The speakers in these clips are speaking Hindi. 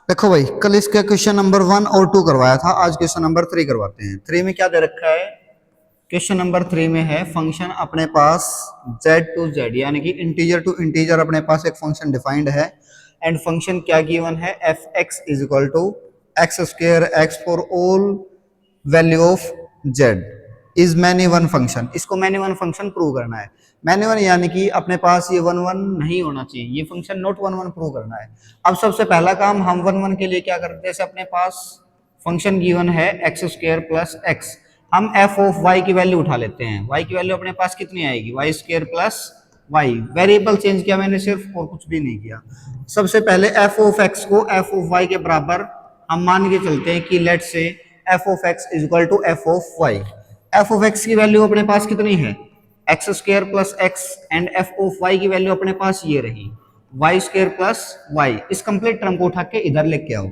देखो भाई, कल इसका क्वेश्चन नंबर 1 और 2 करवाया था। आज क्वेश्चन नंबर 3 करवाते हैं। 3 में क्या दे रखा है? क्वेश्चन नंबर 3 में है फंक्शन अपने पास z टू z यानी कि इंटीजर टू इंटीजर अपने पास एक फंक्शन डिफाइंड है। एंड फंक्शन क्या गिवन है? F x is equal to x square x for all value of z is many one function. इसको मैनी वन फंक्शन प्रूव करना है। मैनी वन यानी कि अपने पास ये वन वन नहीं होना चाहिए, ये function not one one prove करना है। अब सबसे पहला काम हम वन वन के लिए क्या करते हैं? जैसे अपने पास फंक्शन गिवन है एक्स स्क्र प्लस एक्स, हम एफ ऑफ वाई की वैल्यू उठा लेते हैं। वाई की वैल्यू अपने पास कितनी आएगी? Y square plus y. Variable change किया मैंने सिर्फ, और कुछ भी नहीं किया। सबसे पहले एफ ऑफ एक्स को एफ ऑफ वाई के बराबर हम मान के चलते हैं कि let say f of x is equal to f of y. F of x की वैल्यू अपने पास कितनी है? X square plus x, and f of y की वैल्यू अपने पास ये रही वाई स्क्र प्लस वाई। इस कंप्लीट टर्म को उठा के इधर लेके आओ,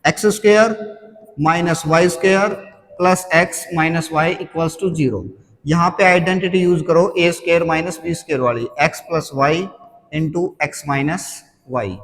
x square minus y square plus x minus y equals to 0। यहाँ पे आइडेंटिटी यूज करो a square minus B square वाली, x plus y into x minus y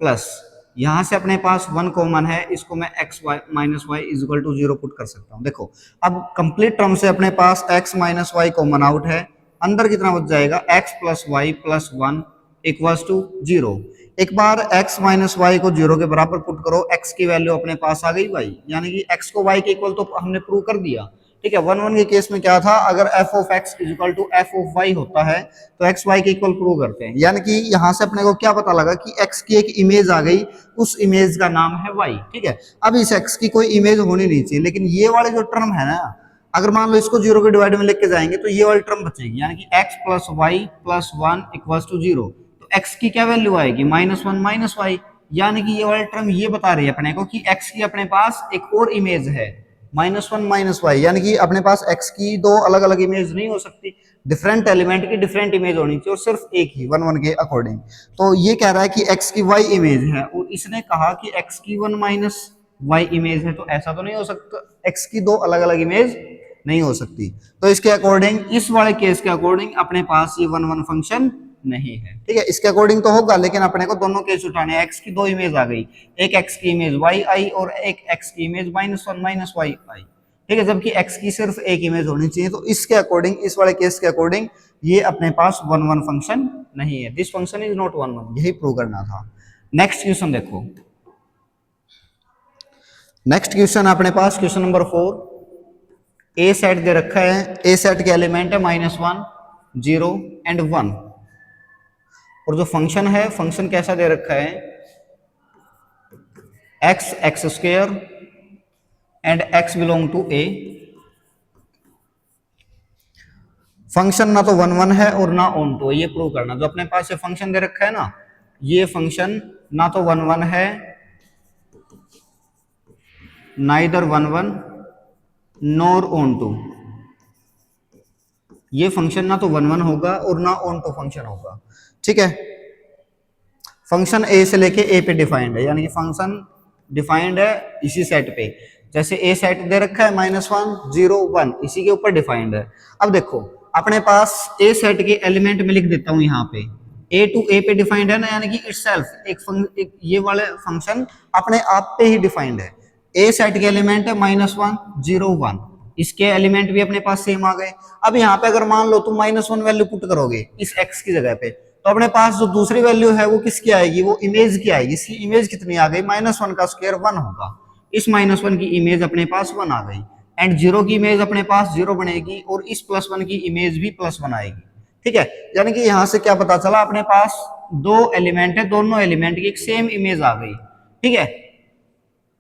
plus यहां से अपने पास 1 कॉमन है, इसको मैं x minus y is equal to 0 put कर सकता हूं। देखो अब कंप्लीट टर्म से अपने पास x minus y common out है, अंदर कितना बच जाएगा? x plus y plus 1 equals to 0। एक बार x माइनस वाई को 0 के बराबर पुट करो, x की वैल्यू अपने पास आ गई y, यानी कि x को y के इक्वल तो हमने प्रूव कर दिया। ठीक है, 1 1 के केस में क्या था? अगर f of x is equal to f of y होता है तो x y के इक्वल प्रूव करते हैं। यानी कि यहां से अपने को क्या पता लगा कि x की एक इमेज आ गई, उस इमेज का नाम है y। ठीक है, अब इस x की कोई इमेज होनी नहीं चाहिए, लेकिन ये वाले जो टर्म है ना, अगर मान लो इसको 0 के डिवाइड में लेके जाएंगे तो ये वाली टर्म बचेगी, यानी कि x plus y plus 1 equals to 0। तो x की क्या वैल्यू आएगी? Minus 1 minus y. यानी कि ये वाली टर्म ये बता रही है अपने को कि x की अपने पास एक और इमेज है, माइनस 1 माइनस वाई। यानी कि अपने पास x की दो अलग अलग इमेज नहीं हो सकती, डिफरेंट एलिमेंट की डिफरेंट इमेज होनी चाहिए, और सिर्फ एक ही 1 1 के अकॉर्डिंग। तो ये कह रहा है कि x की y इमेज है, और इसने कहा कि x की 1 माइनस वाई इमेज है, तो ऐसा तो नहीं हो सकता, x की दो अलग अलग इमेज नहीं हो सकती। तो इसके अकॉर्डिंग, इस वाले केस के अकॉर्डिंग अपने पास ये 1 1 फंक्शन नहीं है। ठीक है, इसके अकॉर्डिंग तो होगा, लेकिन अपने को दोनों केस उठाने हैं। एक्स की दो इमेज आ गई, एक एक्स की इमेज वाई आई और एक एक्स की इमेज माइनस 1 माइनस वाई आई। ठीक है, जबकि एक्स की सिर्फ एक इमेज होनी चाहिए। तो इसके अकॉर्डिंग, इस वाले केस के अकॉर्डिंग ये अपने पास 1 1 फंक्शन नहीं है। दिस फंक्शन इज नॉट 1 1, यही प्रूव करना था। नेक्स्ट क्वेश्चन देखो, नेक्स्ट क्वेश्चन अपने पास क्वेश्चन नंबर 4। ए सेट दे रखा है, ए सेट के एलिमेंट है -1 0 एंड 1, और जो फंक्शन है, फंक्शन कैसा दे रखा है? X x square and x belong to a. Function ना तो 1 1 है और ना ऑन टू, ये प्रूव करना। जो अपने पास ये फंक्शन दे रखा है ना, ये फंक्शन ना तो 1 1 है, ना इधर 1 1 नॉर ऑन टू। ये फंक्शन ना तो 1 1 होगा और ना ऑन टू फंक्शन होगा। ठीक है, फंक्शन ए से लेके ए पे डिफाइंड है, यानी कि फंक्शन डिफाइंड है इसी सेट पे। जैसे ए सेट दे रखा है -1 0 1, इसी के ऊपर डिफाइंड है। अब देखो अपने पास ए सेट के एलिमेंट में लिख देता हूं यहाँ पे, ए टू ए पे डिफाइंड है ना, यानी कि इटसेल्फ एक ये वाले फंक्शन अपने आप पे ही डिफाइंड है। ए सेट के एलिमेंट है -1 0 1, इसके एलिमेंट भी अपने पास सेम आ गए। अब यहाँ पे अगर मान लो तुम -1 वैल्यू पुट करोगे इस x की जगह पे, तो अपने पास जो दूसरी वैल्यू है वो किसकी आएगी? वो इमेज की आएगी। इसकी इमेज कितनी आ गई? -1 का स्क्वायर 1 होगा। इस -1 की इमेज अपने पास 1 आ गई, एंड 0 की इमेज अपने पास 0 बनेगी, और इस +1 की इमेज भी +1 आएगी। ठीक है, यानी कि यहां से क्या पता चला? अपने पास दो एलिमेंट है, दोनों एलिमेंट की एक सेम इमेज आ गई। ठीक है,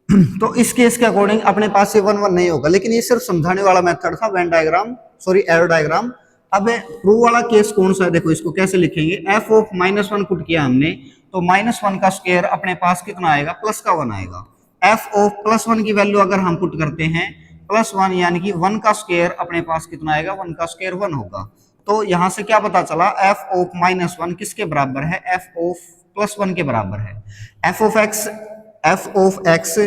तो इस केस के अकॉर्डिंग अपने पास ये 1 1 नहीं होगा, लेकिन ये सिर्फ समझाने वाला मेथड था, Venn diagram, sorry arrow diagram. अब प्रूव वाला केस कौन सा है? देखो इसको कैसे लिखेंगे। एफ ऑफ -1 पुट किया हमने, तो -1 का स्क्वायर अपने पास कितना आएगा? प्लस का 1 आएगा। एफ ऑफ +1 की वैल्यू अगर हम पुट करते हैं +1, यानी कि 1 का स्क्वायर अपने पास कितना आएगा? 1 का स्क्वायर 1 होगा। तो यहां से क्या पता चला? एफ ऑफ -1 किसके बराबर है? एफ ऑफ +1 के बराबर है। एफ ऑफ एक्स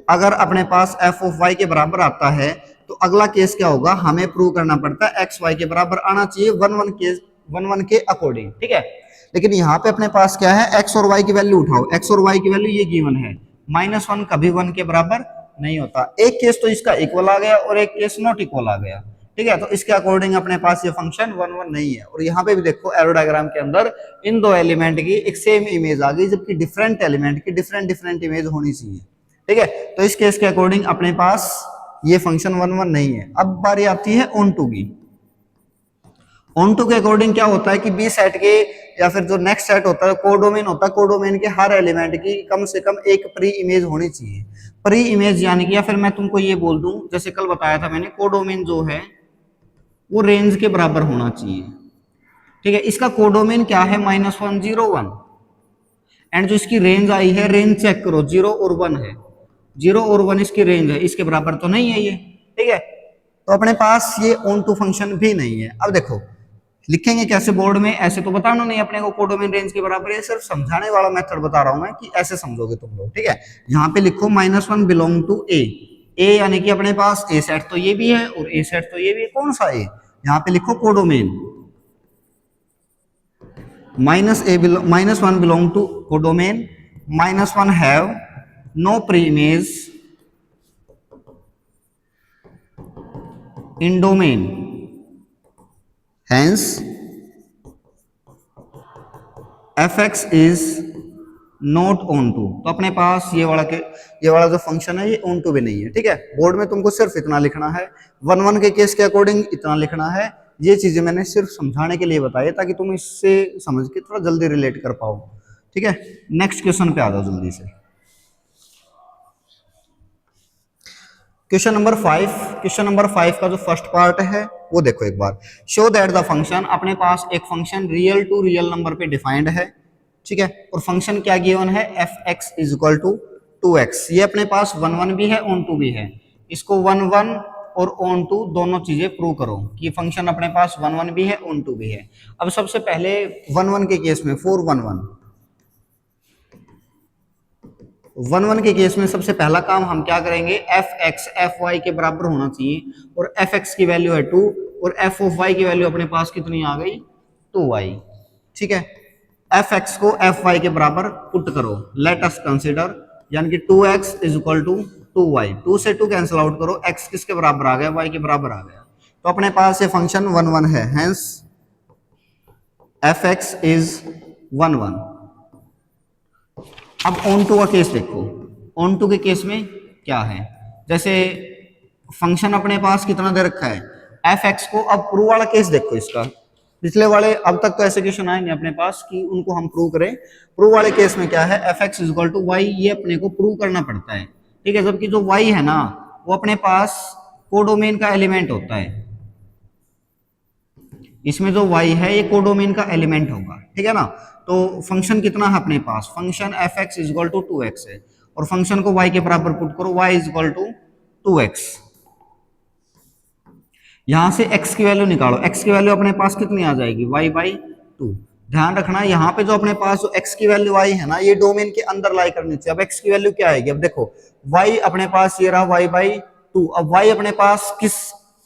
अगर अपने पास एफ ऑफ वाई के बराबर आता है, तो अगला केस क्या होगा? हमें प्रूव करना पड़ता है एक्स वाई के बराबर आना चाहिए 1 1 के अकॉर्डिंग। ठीक है, लेकिन यहाँ पे अपने पास क्या है? एक्स और वाई की वैल्यू उठाओ। एक्स और वाई की वैल्यू ये गिवन है, -1 कभी 1 के बराबर नहीं होता। एक केस तो इसका इक्वल आ गया और एक केस नॉट इक्वल आ गया, ठीक है। तो इसके अकॉर्डिंग अपने पास ये फंक्शन 1 1 नहीं है। और यहाँ पे भी देखो एरो डायग्राम के अंदर इन दो एलिमेंट की एक सेम इमेज आ गई, जबकि डिफरेंट एलिमेंट की डिफरेंट डिफरेंट इमेज होनी चाहिए, ठीक है। तो इस केस के अकॉर्डिंग अपने पास ये फंक्शन 1 1 नहीं है। अब बारी आती है ऑन टू की। ऑन टू के अकॉर्डिंग क्या होता है कि बी सेट के या फिर जो नेक्स्ट सेट होता है कोडोमेन होता है, कोडोमेन के हर एलिमेंट की कम से कम एक प्री इमेज होनी चाहिए। प्री इमेज यानी कि, या फिर मैं तुमको ये बोल दूं, जैसे कल बताया था मैंने, कोडोमेन जो है वो रेंज के बराबर होना चाहिए, ठीक है। इसका कोडोमेन क्या है, -1 0 1, एंड जो इसकी रेंज आई है, रेंज चेक करो, 0 और 1 है, 0 और 1 इसकी रेंज है, इसके बराबर तो नहीं है ये, ठीक है। तो अपने पास ये ऑन टू फंक्शन भी नहीं है। अब देखो लिखेंगे कैसे बोर्ड में, ऐसे तो बताना नहीं अपने को कोडोमेन रेंज के बराबर, ये सिर्फ समझाने वाला मेथड बता रहा हूं मैं कि ऐसे समझोगे तुम लोग, ठीक है। यहाँ पे लिखो -1 बिलोंग टू ए, ए यानी कि अपने पास ए सेट तो ये भी है और ए सेट तो ये भी है, कौन सा ए, यहाँ पे लिखो codomain, -1 belong to codomain, -1 have no preimage in domain, hence fx is not onto। तो अपने पास ये वाला जो फंक्शन है ये onto भी नहीं है, ठीक है। बोर्ड में तुमको सिर्फ इतना लिखना है, 1 1 के केस के अकॉर्डिंग इतना लिखना है। ये चीजें मैंने सिर्फ समझाने के लिए बताई ताकि तुम इससे समझ के थोड़ा जल्दी रिलेट कर पाओ, ठीक है। नेक्स्ट क्वेश्चन पे आ जाओ जल्दी से। क्वेश्चन नंबर 5, क्वेश्चन नंबर 5 का जो फर्स्ट पार्ट है वो देखो एक बार। शो दैट द फंक्शन, अपने पास एक function real to real number पे डिफाइंड है, ठीक है। और फंक्शन क्या गिवन है, f(x) = 2x। ये अपने पास 1 1 भी है, ऑन टू भी है। इसको 1 1 और ऑन टू दोनों चीजें प्रूव करो कि फंक्शन अपने पास 1 1 भी है, ऑन टू भी है। अब सबसे पहले 1 1 के केस में 4 1 1 1 1 के केस में सबसे पहला काम हम क्या करेंगे, f(x) fy के बराबर होना चाहिए, और f(x) की वैल्यू है 2 और f(y) की वैल्यू अपने पास कितनी आ गई, 2y, ठीक है। f(x) को fy के बराबर पुट करो, लेट अस कंसीडर, यानी कि 2x = 2y, 2 से 2 कैंसिल आउट करो, x किसके बराबर आ गया, y के बराबर आ गया। तो अपने पास ये फंक्शन 1 1 है, हेंस f(x) = 1 1। अब ऑन टू का केस देखो, ऑन टू के केस में क्या है, जैसे फंक्शन अपने पास कितना दे रखा है, f(x) को। अब प्रूव वाला केस देखो इसका, पिछले वाले अब तक तो ऐसे क्वेश्चन आए नहीं अपने पास कि उनको हम प्रूव करें। प्रूव वाले केस में क्या है, f(x) = y, ये अपने को प्रूव करना पड़ता है, ठीक है। जबकि जो y है ना वो अपने पास कोडोमेन का एलिमेंट होता है, इसमें जो y है ये कोडोमेन का एलिमेंट होगा, ठीक है ना। तो फंक्शन कितना है अपने पास, फंक्शन f(x) = 2x है, और फंक्शन को y के बराबर पुट करो, y = 2x। यहां से x की वैल्यू निकालो, x की वैल्यू अपने पास कितनी आ जाएगी, y/2। ध्यान रखना यहाँ पे जो अपने पास जो x की वैल्यू आई है ना, ये डोमेन के अंदर लाई करनी चाहिए। अब x की वैल्यू क्या आएगी, अब देखो y अपने पास ये रहा y/2। अब y अपने पास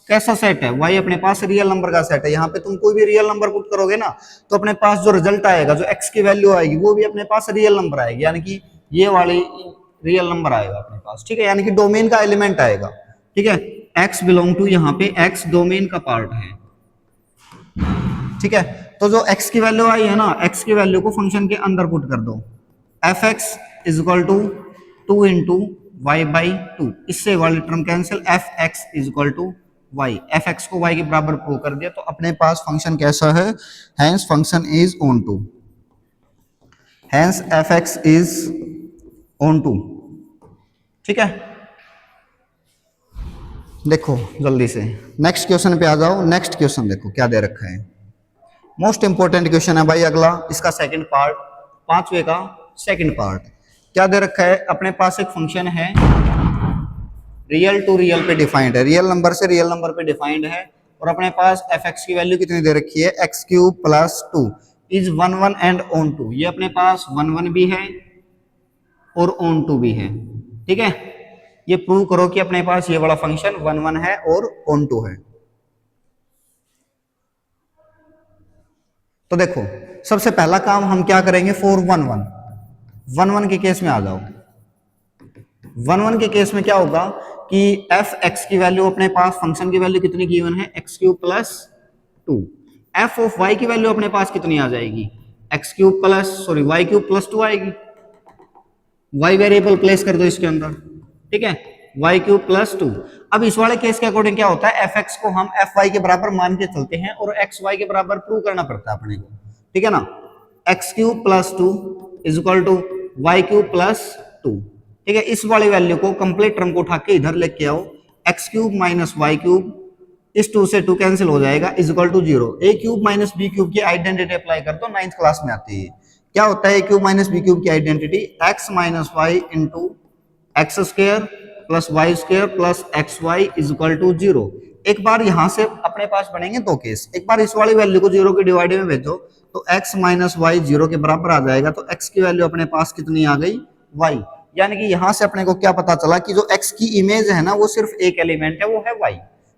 कैसा सेट है, y अपने पास रियल नंबर का सेट है। यहाँ पे तुम कोई भी रियल नंबर पुट करोगे ना तो अपने पास जो रिजल्ट आएगा, जो x की वैल्यू आएगी वो भी अपने पास रियल नंबर आएगी, यानी कि ये वाली रियल नंबर आएगा अपने पास, ठीक है। यानी कि डोमेन का एलिमेंट आएगा, ठीक है। x बिलोंग टू, यहाँ पे x डोमेन का पार्ट है, ठीक है। तो जो x की वैल्यू आई है ना, x की वैल्यू को फंक्शन के अंदर पुट कर दो, f(x) = 2 × y/2। इससे वाली term cancel, f(x) = y, f(x) को y के बराबर प्रूव कर दिया। तो अपने पास फंक्शन कैसा है, hence function is onto, hence f(x) is onto, ठीक है। देखो जल्दी से नेक्स्ट क्वेश्चन पे आ जाओ। नेक्स्ट क्वेश्चन देखो क्या दे रखा है, मोस्ट इंपोर्टेंट क्वेश्चन है भाई अगला, इसका सेकंड पार्ट, 5वें का सेकंड पार्ट। क्या दे रखा है, अपने पास एक फंक्शन है रियल टू रियल पे डिफाइंड है, रियल नंबर से रियल नंबर पे डिफाइंड है, और अपने पास f(x) की वैल्यू कितनी दे रखी है, x³ + 2 is 1 1 and on to. ये अपने पास 1 1 भी है और ऑन टू भी है, ठीक है। ये प्रूव करो कि अपने पास ये वाला फंक्शन 1 1 है और ऑन टू है। तो देखो सबसे पहला काम हम क्या करेंगे, 4 1 1 1 1 के केस में आ जाओ। 1 1 के केस में क्या होगा कि एफ एक्स की वैल्यू अपने पास फंक्शन की वैल्यू कितनी गिवन है x cube plus 2। F of y की वैल्यू अपने पास कितनी आ जाएगी x cube plus sorry y cube plus 2 आएगी। वाई वेरिएबल प्लेस कर दो इसके अंदर, ठीक है, वाई क्यूब प्लस 2। अब इस वाले केस के अकॉर्डिंग क्या होता है एफ एक्स को हम एफ वाई के बराबर मान के चलते हैं और एक्स वाई के बराबर प्रूव करना पड़ता है अपने को, ठीक है ना। X cube plus 2 is equal to y cube plus 2, ठीक है। इस वाली वैल्यू को कंप्लीट टर्म को उठा के इधर लेके आओ, x cube minus y cube, इस 2 से 2 कैंसिल हो जाएगा, is equal to 0। A cube minus b cube की आइडेंटिटी अप्लाई कर दो, 9th क्लास में आती है। क्या होता है a cube minus b cube की identity x minus y into x square plus y square plus x y is equal to 0। एक बार यहां से अपने पास बनेंगे दो केस, एक बार इस वाली वैल्यू को 0 के डिवाइड में भेजो तो x माइनस वाई 0 के बराबर आ जाएगा, तो x की वैल्यू अपने पास कितनी आ गई y। यानी कि यहां से अपने को क्या पता चला कि जो x की इमेज है ना वो सिर्फ एक एलिमेंट है, वो है y,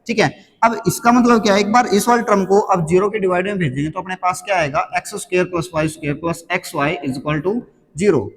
ठीक है। अब इसका मतलब क्या है, एक बार इस वाले टर्म को अब 0 के डिवाइड में भेजेंगे तो अपने पास क्या आएगा x square plus y square plus x y is equal to 0।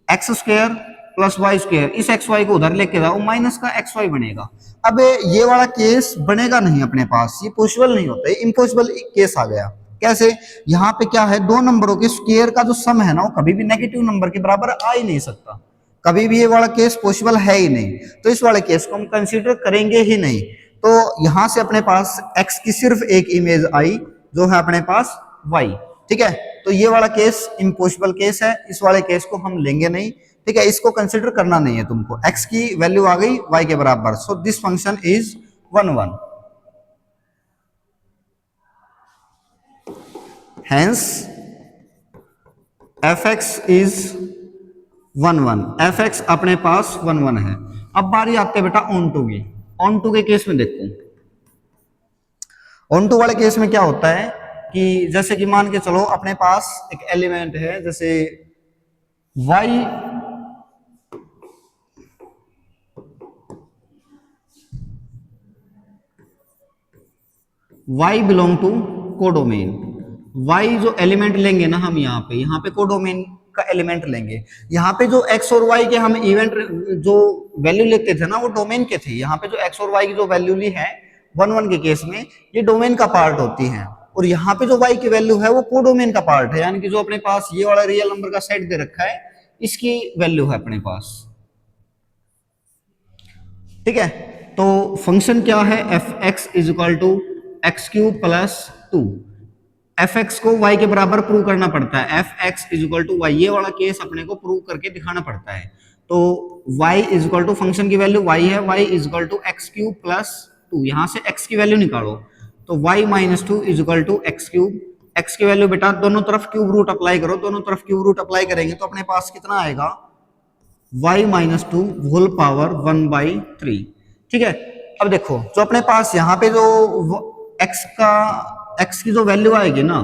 X square plus y square, इस एक्स वाई को उधर लेके जाओ माइनस का एक्स वाई बनेगा। अब ये वाला केस बनेगा नहीं अपने पास, ये पॉसिबल नहीं होता, ये इम्पॉसिबल केस आ गया। कैसे, यहाँ पे क्या है दो नंबरों के स्क्वायर का जो सम है ना वो कभी भी नेगेटिव नंबर के बराबर आ ही नहीं सकता, कभी भी ये वाला केस पॉसिबल है ही नहीं, तो इस वाले केस को हम कंसीडर करेंगे ही नहीं। तो यहां से अपने पास x की सिर्फ एक इमेज आई जो है अपने पास y, ठीक है। तो ये वाला केस इम्पॉसिबल केस है, इस वाले केस को हम लेंगे नहीं, ठीक है, इसको कंसीडर करना नहीं है तुमको। x की वैल्यू आ गई y के बराबर, so this function is 1 1। Hence fx is 1 1, fx अपने पास 1 1 है। अब बारी आते हैं बेटा ऑन टू की। ऑन टू के केस में देखो, ऑन टू वाले केस में क्या होता है कि जैसे कि मान के चलो अपने पास एक एलिमेंट है जैसे y y belong to codomain. y जो एलिमेंट लेंगे ना हम यहाँ पे कोडोमेन का एलिमेंट लेंगे। यहाँ पे जो x और y के हम इवेंट जो वैल्यू लेते थे ना वो डोमेन के थे। यहाँ पे जो x और y की जो वैल्यू ली है 1 1 के केस में ये डोमेन का पार्ट होती है, और यहाँ पे जो y की वैल्यू है वो कोडोमेन का पार्ट है, यानी कि जो अपने पास ये वाला रियल नंबर का सेट दे रखा है इसकी वैल्यू है अपने पास, ठीक है। तो फंक्शन क्या है f x is equal to x cube plus 2। F x को y के बराबर प्रूव करना पड़ता है, f x is equal to y, ये वाला केस अपने को प्रूव करके दिखाना पड़ता है। तो y is equal to function की वैल्यू y है, y is equal to x cube plus 2, यहां से x की वैल्यू निकालो तो y minus 2 is equal to x cube. x की वैल्यू बेटा दोनों तरफ क्यूब रूट अप्लाई करो, दोनों तरफ क्यूब रूट अप्लाई करेंगे तो अपने पास कितना आएगा y माइनस 2 होल पावर 1/3, ठीक है। अब देखो जो अपने पास यहाँ पे जो x की जो वैल्यू आएगी ना,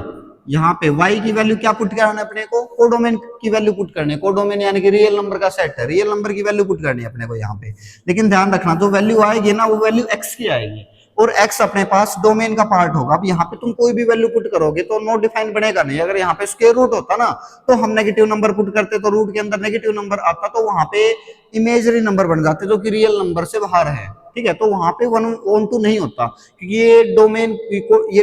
यहाँ पे y की वैल्यू क्या पुट करना है अपने को, कोडोमेन की वैल्यू पुट करनी है। कोडोमेन यानी कि रियल नंबर का सेट है, रियल नंबर की वैल्यू पुट करनी है अपने को यहाँ पे। लेकिन ध्यान रखना जो वैल्यू आएगी ना वो वैल्यू x की आएगी, और x अपने पास डोमेन का पार्ट होगा। अब यहाँ पे तुम कोई भी वैल्यू पुट करोगे तो नो डिफाइन बनेगा नहीं। अगर यहाँ पे स्क्वायर रूट होता ना तो हम नेगेटिव नंबर पुट करते तो रूट के अंदर नेगेटिव नंबर आता तो वहां पे इमेजरी नंबर बन जाते जो कि रियल नंबर से बाहर है, ठीक है। तो वहां पे 1 ऑन टू नहीं होता क्योंकि ये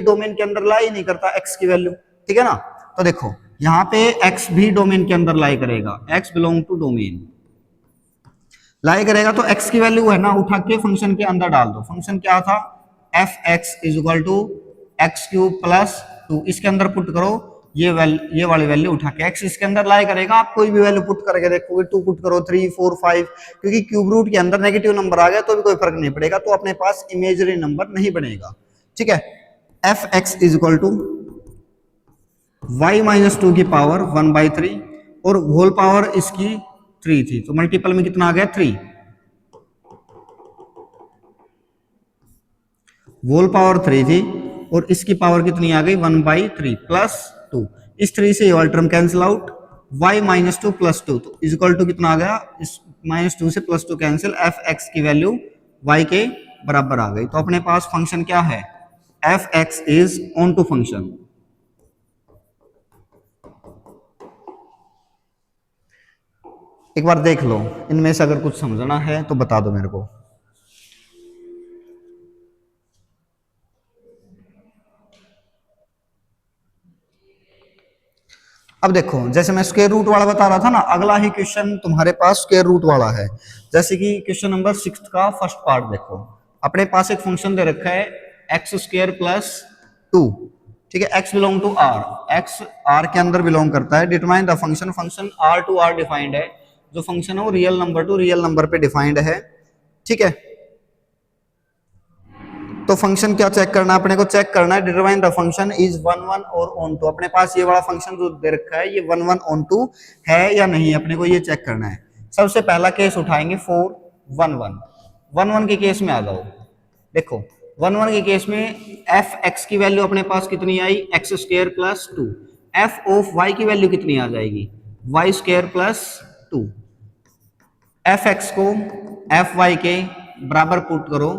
डोमेन के अंदर लाई नहीं करता x की वैल्यू, ठीक है ना। तो देखो यहाँ पे x भी डोमेन के अंदर लाई करेगा, x बिलोंग टू डोमेन लाई करेगा, तो x की वैल्यू है ना उठा के फंक्शन के अंदर डाल दो। फंक्शन क्या था f x is equal to x cube plus 2, इसके अंदर पुट करो ये वाली वैल्यू उठा के x इसके अंदर लाई करेगा। आप कोई भी वैल्यू पुट करके देखोगे 2 पुट करो 3 4 5, क्योंकि क्यूब रूट के अंदर नेगेटिव नंबर आ गया तो भी कोई फर्क नहीं पड़ेगा, तो अपने पास इमेजरी नंबर नहीं बनेगा, ठीक है। F x is equal to y minus 2 की पावर 1/3 और होल पावर इसकी 3 थी, तो मल्टीपल में कितना आ गया 3, होल पावर 3 थी और इसकी पावर कितनी आ गई 1/3 प्लस 2। इस 3 से ये term cancel out, y minus 2 plus 2, तो इज इक्वल टू कितना आ गया, इस माइनस 2 से प्लस 2 कैंसिल, एफ एक्स की वैल्यू y के बराबर आ गई। तो अपने पास फंक्शन क्या है f x is onto function. एक बार देख लो, इनमें से अगर कुछ समझना है तो बता दो मेरे को। अब देखो, जैसे मैं स्क्वायर रूट वाला बता रहा था ना, अगला ही क्वेश्चन तुम्हारे पास स्क्वायर रूट वाला है। जैसे कि क्वेश्चन नंबर 6 का फर्स्ट पार्ट देखो, अपने पास एक फंक्शन दे रखा है एक्स स्क्वायर प्लस 2। ठीक है, x belong to r, x r के अंदर बिलोंग करता है। Determine the function, function r to r defined है, जो फंक्शन है वो real number to real number पे डिफाइंड है। ठीक है, तो फंक्शन क्या चेक करना है अपने को, चेक करना है determine the function is one one और ऑन टू। अपने पास ये वाला फंक्शन जो दे रखा है ये वन वन ऑन टू है या नहीं, अपने को ये चेक करना है। सबसे पहला केस उठाएंगे four one one, one one के केस में आ जाओ। देखो वन वन के केस में एफ एक्स की वैल्यू अपने पास कितनी आई, x square plus two. F of y की वैल्यू कितनी आ जाएगी, y square plus two. F x को एफ वाई के बराबर पुट करो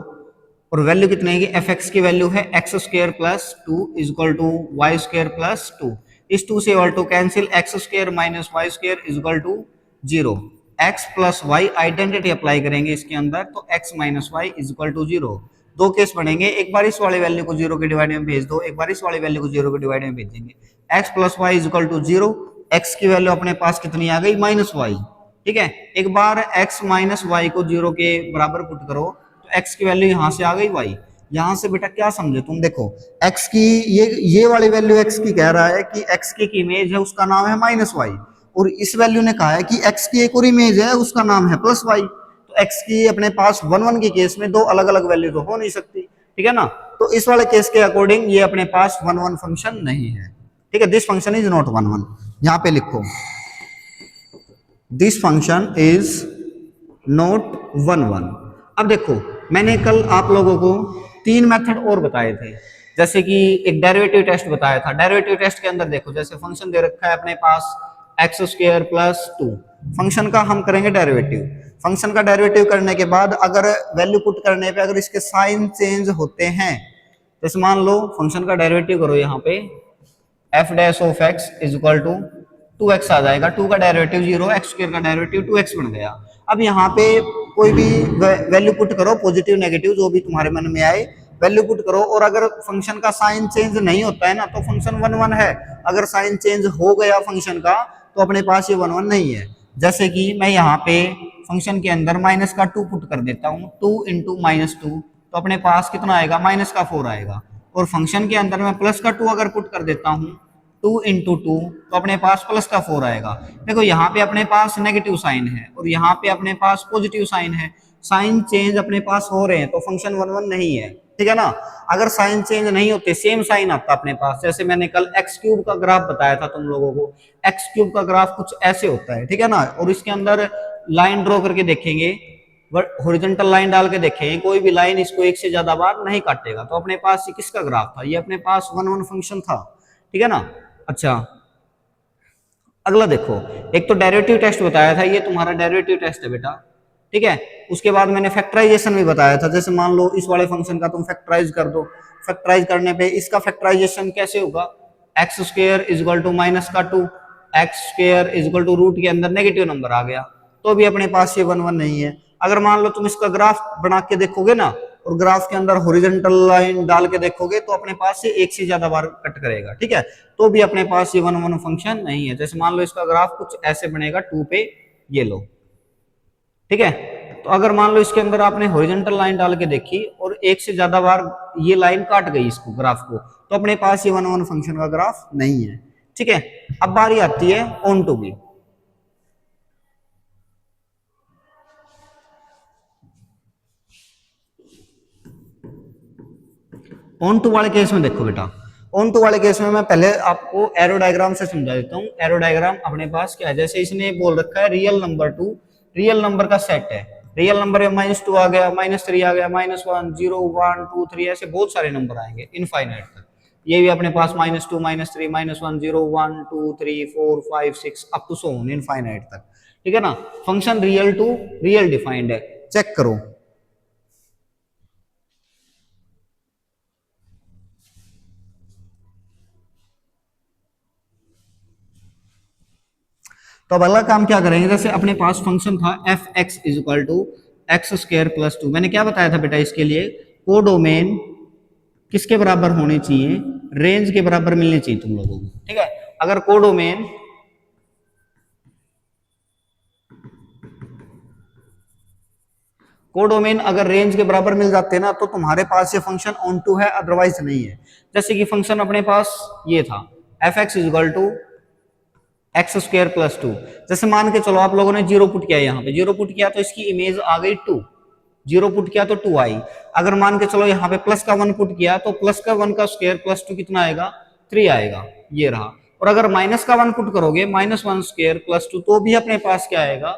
और वैल्यू कितनी आएगी, एफ एक्स की वैल्यू है x square plus two is equal to Y square plus two. इस टू से और two cancel, x square minus y square is equal to zero. X plus y identity apply करेंगे इसके अंदर, तो x minus y is equal to zero. दो केस बनेंगे, एक बार इस वाले वैल्यू को जीरो के डिवाइड में भेज दो, एक बार इस वाले वैल्यू को जीरो के डिवाइड में भेजेंगे। X plus y is equal to zero, x की वैल्यू अपने पास कितनी आ गई, माइनस वाई। ठीक है, एक बार x माइनस वाई को जीरो के बराबर पुट करो तो x की वैल्यू यहां से आ गई y। यहां से बेटा क्या समझे तुम, देखो x की ये वाली वैल्यू x की कह रहा है कि x की एक इमेज है उसका नाम है माइनस वाई, और इस वैल्यू ने कहा है कि x की एक और इमेज है उसका नाम है प्लस वाई। तो x की अपने पास वन वन के केस में दो अलग अलग वैल्यू तो हो नहीं सकती। ठीक है ना, तो इस वाले केस के अकॉर्डिंग ये अपने पास वन वन फंक्शन नहीं है। ठीक है, this function is not one one, यहां पे लिखो this function is not one one. अब देखो मैंने कल आप लोगों को तीन मेथड और बताए थे, जैसे कि एक डेरिवेटिव टेस्ट बताया था। डेरिवेटिव टेस्ट के अंदर देखो, जैसे फंक्शन दे रखा है अपने पास x square plus two, function का हम करेंगे डेरिवेटिव। फंक्शन का डेरिवेटिव करने के बाद अगर वैल्यू पुट करने पे अगर इसके साइन चेंज होते हैं, जैसे मान लो फंक्शन का डेरिवेटिव करो यहाँ पे, f dash of x is equal to two x आ जाएगा, टू का डेरिवेटिव जीरो, एक्स स्क्वायर का डेरिवेटिव टू एक्स बन गया। अब यहाँ पे कोई भी वैल्यू पुट करो, पॉजिटिव नेगेटिव जो भी तुम्हारे मन में आए वैल्यू पुट करो, और अगर फंक्शन का साइन चेंज नहीं होता है ना तो फंक्शन वन वन है। अगर साइन चेंज हो गया फंक्शन का तो अपने पास ये वन वन नहीं है। जैसे कि मैं यहाँ पे फंक्शन के अंदर माइनस का टू पुट कर देता हूँ, टू इंटू माइनस टू, तो अपने पास कितना आएगा, माइनस का फोर आएगा। और फंक्शन के अंदर मैं प्लस का टू अगर पुट कर देता हूँ, टू इंटू टू, तो अपने पास प्लस का फोर आएगा। देखो यहाँ पे अपने पास नेगेटिव साइन है और यहाँ पे अपने पास पॉजिटिव साइन है, साइन चेंज अपने पास हो रहे हैं तो फंक्शन वन वन नहीं है। ठीक है ना, अगर साइन चेंज नहीं होते सेम साइन आता अपने पास, जैसे मैंने कल एक्स क्यूब का ग्राफ बताया था तुम लोगों को, एक्स क्यूब का ग्राफ कुछ ऐसे होता है। ठीक है ना, और इसके अंदर लाइन ड्रॉ करके देखेंगे, हॉरिजॉन्टल लाइन डाल के देखेंगे, कोई भी लाइन इसको एक से ज्यादा बार नहीं काटेगा। तो अपने पास ये किसका ग्राफ था, ये अपने पास वन वन फंक्शन था। ठीक है ना, अच्छा अगला देखो, एक तो डेरिवेटिव टेस्ट बताया था, ये तुम्हारा डेरिवेटिव टेस्ट है बेटा। ठीक है, उसके बाद मैंने फैक्टराइजेशन भी बताया था, जैसे मान लो इस वाले फंक्शन का तुम फैक्टराइज कर दो, फैक्टराइज करने पे इसका फैक्टराइजेशन कैसे होगा, x square is equal to minus का two, x square is equal to root के अंदर नेगेटिव नंबर आ गया, तो भी अपने पास ये वन वन नहीं है। अगर मान लो तुम इसका ग्राफ बना के देखोगे ना और ग्राफ के अंदर हॉरिजॉन्टल लाइन डाल के देखोगे तो अपने पास से एक से ज्यादा बार कट करेगा। ठीक है, तो भी अपने पास ये वन वन फंक्शन नहीं है। जैसे मान लो इसका ग्राफ कुछ ऐसे बनेगा, टू पे ये लो। ठीक है, तो अगर मान लो इसके अंदर आपने हॉरिजॉन्टल लाइन डाल के देखी और एक से ज्यादा बार ये लाइन काट गई इसको ग्राफ को, तो अपने पास ये वन वन फंक्शन का ग्राफ नहीं है। ठीक है, अब बारी आती है ऑन टू की। ऑन टू वाले केस में देखो बेटा, ऑन टू वाले केस में मैं पहले आपको एरो डायग्राम से समझा देता हूँ। एरो डायग्राम अपने पास क्या है, जैसे इसने बोल रखा है real number to, real number का सेट है। रियल नंबर में माइनस टू आ गया, माइनस थ्री आ गया, minus one, zero, one, two, three, ऐसे बहुत सारे नंबर आएंगे इनफाइनाइट तक। ये भी अपने पास minus two, minus three, minus one, zero, one, two, three, four, five, six, up to so on infinite तक। ठीक है ना, function real to real defined है, चेक करो। तो अब अगला काम क्या करेंगे, जैसे अपने पास फंक्शन था f x is equal to x square plus 2, मैंने क्या बताया था बेटा इसके लिए, कोडोमेन किसके बराबर होने चाहिए, रेंज के बराबर मिलनी चाहिए तुम लोगों को, ठीक है। अगर कोडोमेन अगर रेंज के बराबर मिल जाते हैं ना तो तुम्हारे पास ये फंक्शन ऑन टू है, अदरवाइज नहीं है। जैसे कि फंक्शन अपने पास ये था f x is equal to x square plus 2, जैसे मान के चलो आप लोगों ने जीरो पुट किया, यहाँ पे जीरो पुट किया तो इसकी इमेज आ गई 2, जीरो पुट किया तो 2 आई। अगर मान के चलो यहाँ पे प्लस का 1 पुट किया तो प्लस का 1 का स्क्वायर प्लस 2 कितना आएगा, 3 आएगा, ये रहा। और अगर माइनस का 1 पुट करोगे, माइनस 1 स्क्वायर प्लस 2, तो भी अपने पास क्या आएगा,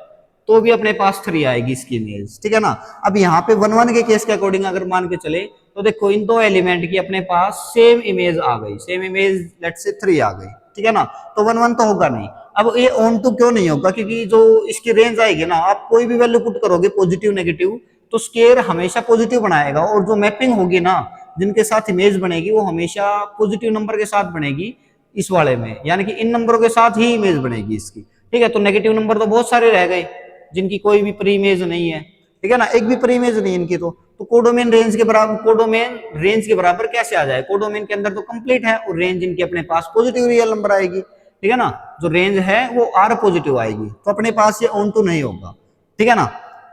तो भी अपने पास 3 आएगी इसकी इमेज, ठीक है ना। अब यहाँ पे 1 1 के केस के अकॉर्डिंग अगर मान के चले तो देखो इन दो एलिमेंट की अपने पास सेम इमेज आ गई, सेम इमेज लेट से 3 आ गई, ठीक है ना। तो 1 1 तो होगा नहीं। अब ये ऑन टू क्यों नहीं होगा, क्योंकि जो इसकी रेंज आएगी ना, आप कोई भी वैल्यू पुट करोगे पॉजिटिव नेगेटिव तो स्केयर हमेशा पॉजिटिव बनाएगा, और जो मैपिंग होगी ना जिनके साथ इमेज बनेगी वो हमेशा पॉजिटिव नंबर के साथ बनेगी इस वाले में, यानी कि इन नंबरों के साथ ही इमेज बनेगी इसकी, ठीक है। तो नेगेटिव नंबर तो बहुत सारे रह गए जिनकी कोई भी प्री इमेज नहीं है, ठीक है ना, एक भी प्री इमेज नहीं इनकी। तो कोडोमेन रेंज के बराबर, कोडोमेन रेंज के बराबर कैसे आ जाए, कोडोमेन के अंदर तो कंप्लीट है और रेंज इनके अपने पास पॉजिटिव रियल नंबर आएगी, ठीक है ना। जो रेंज है वो आर पॉजिटिव आएगी, तो अपने पास ये ऑन टू नहीं होगा, ठीक है ना।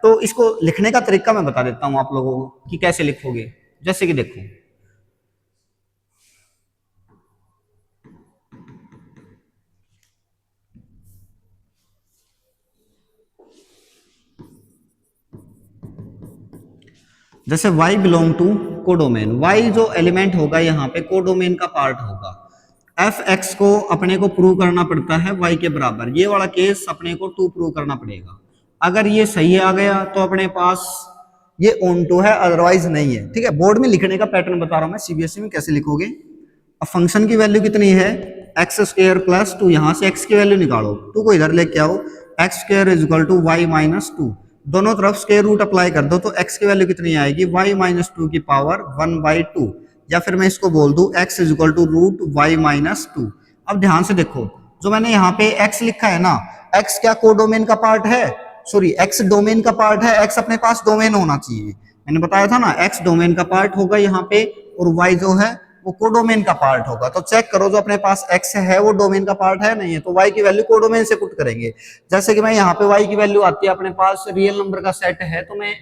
तो इसको लिखने का तरीका मैं बता देता हूं आप लोगों को कि कैसे लिखोगे। जैसे कि देखो जैसे y belong to codomain, y जो एलिमेंट होगा यहाँ पे कोडोमेन का पार्ट होगा। एफ एक्स को अपने को प्रूव करना पड़ता है y के बराबर, ये वाला केस अपने को 2 प्रूव करना पड़ेगा। अगर ये सही आ गया तो अपने पास ये ऑन टू है, अदरवाइज नहीं है, ठीक है। बोर्ड में लिखने का पैटर्न बता रहा हूं मैं, सीबीएसई में कैसे लिखोगे। अब फंक्शन की वैल्यू कितनी है, एक्स स्क्वायर प्लस 2, यहां से x की वैल्यू निकालो, 2 को इधर लेके आओ, x square is equal to y minus 2, दोनों तरफ स्क्वायर रूट अप्लाई कर दो तो x की वैल्यू कितनी आएगी, y माइनस 2 की पावर 1/2, या फिर मैं इसको बोल दूं x is equal to root y minus 2। अब ध्यान से देखो, जो मैंने यहाँ पे x लिखा है ना, x क्या कोडोमेन का पार्ट है, सॉरी x डोमेन का पार्ट है, x अपने पास डोमेन होना चाहिए, मैंने बताया था ना x डोमेन का पार्ट होगा यहाँ पे, और y जो है वो कोडोमेन का पार्ट होगा। तो चेक करो जो अपने पास x है वो डोमेन का पार्ट है नहीं है, तो y की वैल्यू कोडोमेन से पुट करेंगे। जैसे कि मैं यहाँ पे y की वैल्यू आती है, अपने पास रियल नंबर का सेट है तो मैं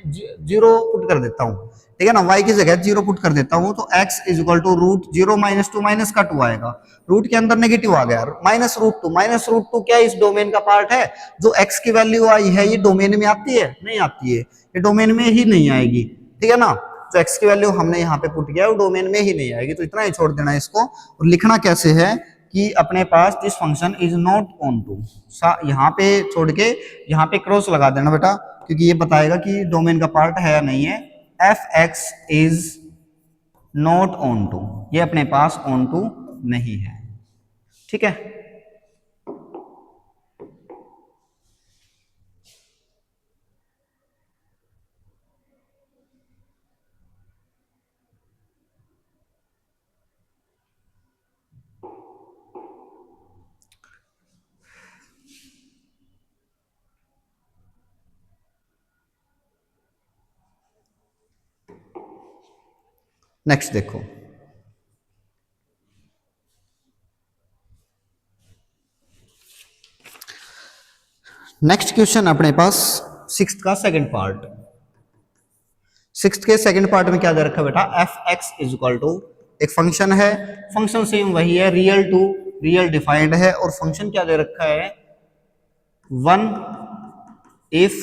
0 पुट कर देता हूँ, ठीक है ना, y की जगह 0 पुट कर देता हूँ, तो x is equal to root 0 minus 2, minus का 2 आएगा, रूट के अंदर नेगेटिव आ गया, माइनस रूट 2, माइनस रूट 2 क्या इस डोमेन का पार्ट है, जो x की वैल्यू आई है ये डोमेन में आती है, नहीं आती है, ये डोमेन में ही नहीं आएगी, ठीक है ना। तो x की वैल्यू हमने यहाँ पे पुट किया, वो डोमेन में ही नहीं आएगी, तो इतना ही छोड़ देना इसको। और लिखना कैसे है कि अपने पास this function is not onto, यहाँ पे छोड़ के यहाँ पे क्रॉस लगा देना बेटा, क्योंकि ये बताएगा कि डोमेन का पार्ट है या नहीं है। F x is not onto, ये अपने पास ऑन टू नहीं है, ठीक है। नेक्स्ट देखो, नेक्स्ट क्वेश्चन अपने पास सिक्स्थ का सेकंड पार्ट। सिक्स्थ के सेकंड पार्ट में क्या दे रखा है बेटा, f x is equal to एक फंक्शन है, फंक्शन सेम वही है, रियल टू रियल डिफाइंड है, और फंक्शन क्या दे रखा है, 1 if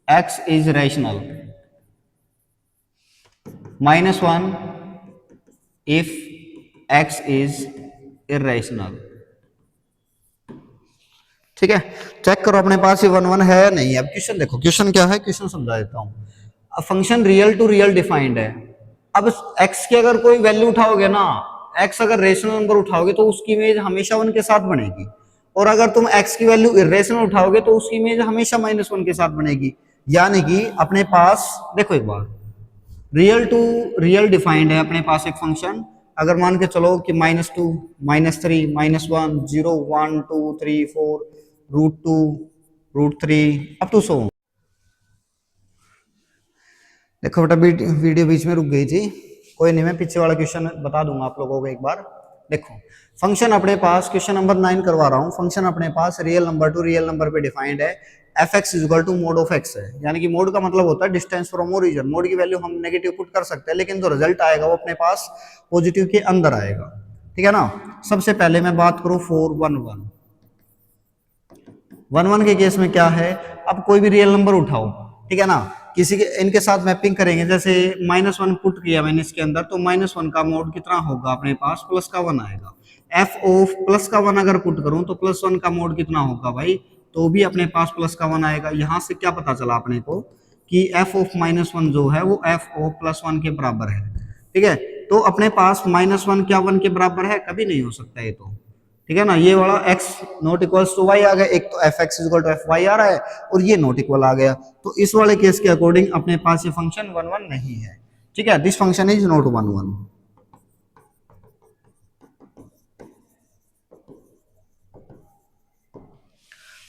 x is rational, -1 if x is irrational, ठीक है। चेक करो अपने पास ये 1 1 है या नहीं है। अब क्वेश्चन देखो, क्वेश्चन क्या है, क्वेश्चन समझा देता हूं। Function real to real defined है, अब x की अगर कोई वैल्यू उठाओगे ना, x अगर रेशनल नंबर उठाओगे तो उसकी इमेज हमेशा 1 के साथ बनेगी, और अगर तुम x की वैल्यू इरेशनल उठाओगे तो उसकी इमेज हमेशा -1 के साथ बनेगी। यानी कि अपने पास देखो एक बार, रियल टू रियल डिफाइंड है अपने पास एक फंक्शन, अगर मान के चलो कि -2 -3 -1 0 1 2 3 4 √2, √3 अप टू सो। देखो बेटा वीडियो बीच में रुक गई थी, कोई नहीं, मैं पीछे वाला क्वेश्चन बता दूंगा आप लोगों को एक बार। देखो फंक्शन अपने पास क्वेश्चन नंबर 9 करवा रहा हूं। फंक्शन अपने पास real number to real number पे डिफाइंड है। F x is equal to mod of x है, यानी कि मोड का मतलब होता है डिस्टेंस फ्रॉम ओरिजिन। मोड की वैल्यू हम नेगेटिव पुट कर सकते हैं, लेकिन जो रिजल्ट आएगा वो अपने पास पॉजिटिव के अंदर आएगा, ठीक है ना। सबसे पहले मैं बात करूं 4 1 1 1 1 के केस में क्या है, अब कोई भी रियल नंबर उठाओ, ठीक है ना, किसी के इनके साथ मैपिंग करेंगे। जैसे -1 पुट किया मैंने इसके अंदर, तो -1 का मोड कितना होगा अपने पास, प्लस का 1 आएगा। एफ ऑफ प्लस का 1 अगर पुट करूं तो +1 का मोड कितना होगा भाई, तो भी अपने पास प्लस का 1 आएगा। यहां से क्या पता चला अपने को कि एफ ऑफ -1 जो है वो एफ ऑफ +1 के बराबर है, ठीक है। तो अपने पास -1 क्या 1 के बराबर है, कभी नहीं हो सकता ये तो, ठीक है ना। ये वाला x not equals to y आ गया, एक तो f x equal to f y आ रहा है और ये नॉट इक्वल आ गया। तो इस वाले केस के अकॉर्डिंग अपने पास ये फंक्शन 1 1 नहीं है, ठीक है। This function is not 1 1।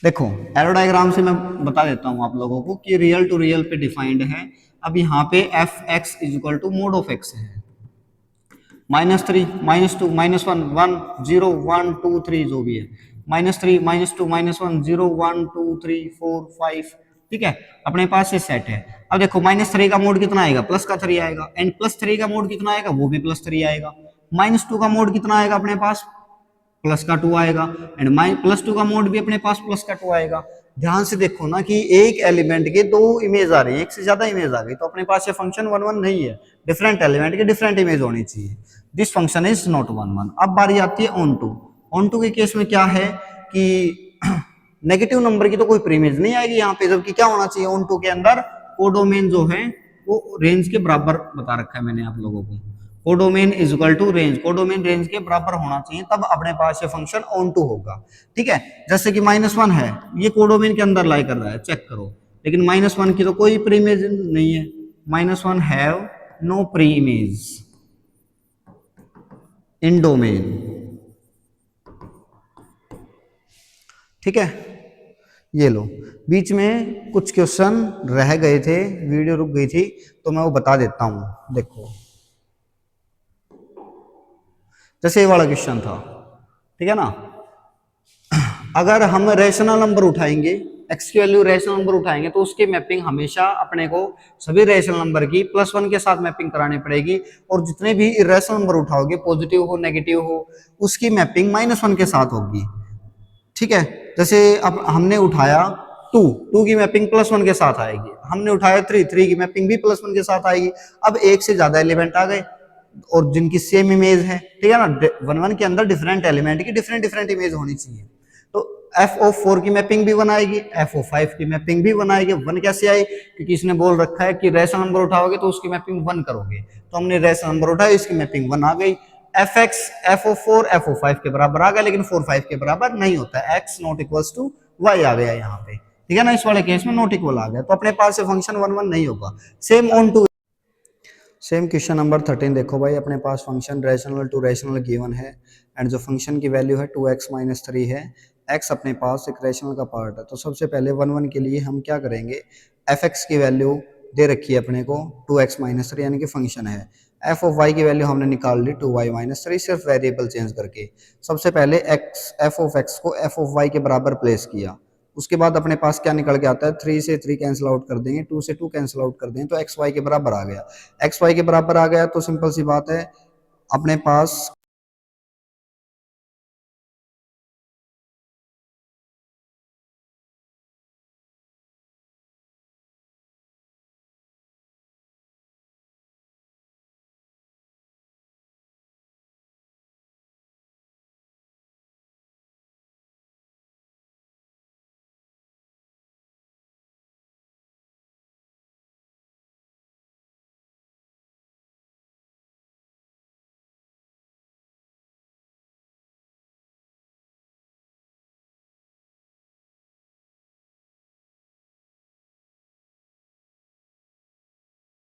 देखो एरो डायग्राम से मैं बता देता हूं आप लोगों को कि रियल टू रियल पे डिफाइंड है। अब यहाँ पे f x is equal to mod of x है, -3 -2 -1 1 0 1 2 3 जो भी है, -3 -2 -1 0 1 2 3 4 5, ठीक है। अपने पास ये सेट है। अब देखो -3 का मोड कितना आएगा, प्लस का 3 आएगा, एंड +3 का मोड कितना आएगा, वो भी +3 आएगा। -2 का मोड कितना आएगा अपने पास, प्लस का 2 आएगा, एंड +2 का मोड भी अपने पास प्लस का 2 आएगा। ध्यान से देखो ना कि एक एलिमेंट के दो इमेज आ रही है, एक से ज्यादा इमेज आ गई, तो अपने पास ये फंक्शन 1 1 नहीं है। डिफरेंट एलिमेंट के डिफरेंट इमेज होनी चाहिए। This function is not 1 1। अब बारी आती है ऑन टू। ऑन टू के केस में क्या है कि नेगेटिव नंबर की तो कोई प्रीइमेज नहीं आएगी यहाँ पे, जबकि क्या होना चाहिए ऑन टू के अंदर, कोडोमेन जो है वो रेंज के बराबर बता रखा है मैंने आप लोगों को। Codomain is equal to range, codomain range के बराबर होना चाहिए, तब अपने पास ये फंक्शन ऑन टू होगा, ठीक है। जैसे कि -1 है, ये कोडोमेन के अंदर लाई कर रहा है, चेक करो, लेकिन -1 की तो कोई प्री इमेज नहीं है। -1 have no preimage in domain, ठीक है। ये लो, बीच में कुछ क्वेश्चन रह गए थे, वीडियो रुक गई थी, तो मैं वो बता देता हूं। देखो जैसे ये वाला क्वेश्चन था, ठीक है ना, अगर हम रेशनल नंबर उठाएंगे, एक्स की वैल्यू रेशनल नंबर उठाएंगे, तो उसकी मैपिंग हमेशा अपने को सभी रेशनल नंबर की +1 के साथ मैपिंग करानी पड़ेगी। और जितने भी इरेशनल नंबर उठाओगे, पॉजिटिव हो नेगेटिव हो, उसकी मैपिंग -1 के साथ होगी, ठीक है। जैसे अब हमने उठाया 2 की मैपिंग +1 के साथ आएगी, हमने उठाया 3 की मैपिंग भी +1 के साथ आएगी। अब एक से ज्यादा एलिमेंट आ गए और जिनकी सेम इमेज है, ठीक है ना, 1 1 के अंदर डिफरेंट एलिमेंट की डिफरेंट डिफरेंट इमेज होनी चाहिए। तो एफ ऑफ 4 की मैपिंग भी 1 आएगी, एफ ऑफ 5 की मैपिंग भी 1 आएगी। 1 कैसे आई, क्योंकि इसने बोल रखा है कि रेशनल नंबर उठाओगे तो उसकी मैपिंग 1 करोगे, तो हमने रेशनल नंबर उठाया, इसकी मैपिंग 1 आ गई। F x F of 4 F of 5 के बराबर आ गया, लेकिन 4 5 के बराबर नहीं होता, x not equals to y आ गया यहाँ पे, ठीक है ना। इस वाले केस में नॉट इक्वल आ गया, तो अपने पास फंक्शन 1 1 नहीं होगा। Same onto same question number 13 देखो भाई, अपने पास function rational to rational given है, एंड जो फंक्शन की वैल्यू है 2x - 3 है। x अपने पास एक रेशनल का पार्ट है, तो सबसे पहले 1 1 के लिए हम क्या करेंगे, एफ एक्स की वैल्यू दे रखी है अपने को 2x - 3, यानी कि फंक्शन है। एफ ऑफ y की वैल्यू हमने निकाल ली 2y - 3, सिर्फ वेरिएबल चेंज करके। सबसे पहले एफ ऑफ x को एफ ऑफ y के बराबर प्लेस किया, उसके बाद अपने पास क्या निकल के आता है, 3 से 3 कैंसिल आउट कर देंगे, 2 से 2 कैंसिल आउट कर देंगे, तो एक्स वाई के बराबर आ गया। एक्स वाई के बराबर आ गया तो सिंपल सी बात है, अपने पास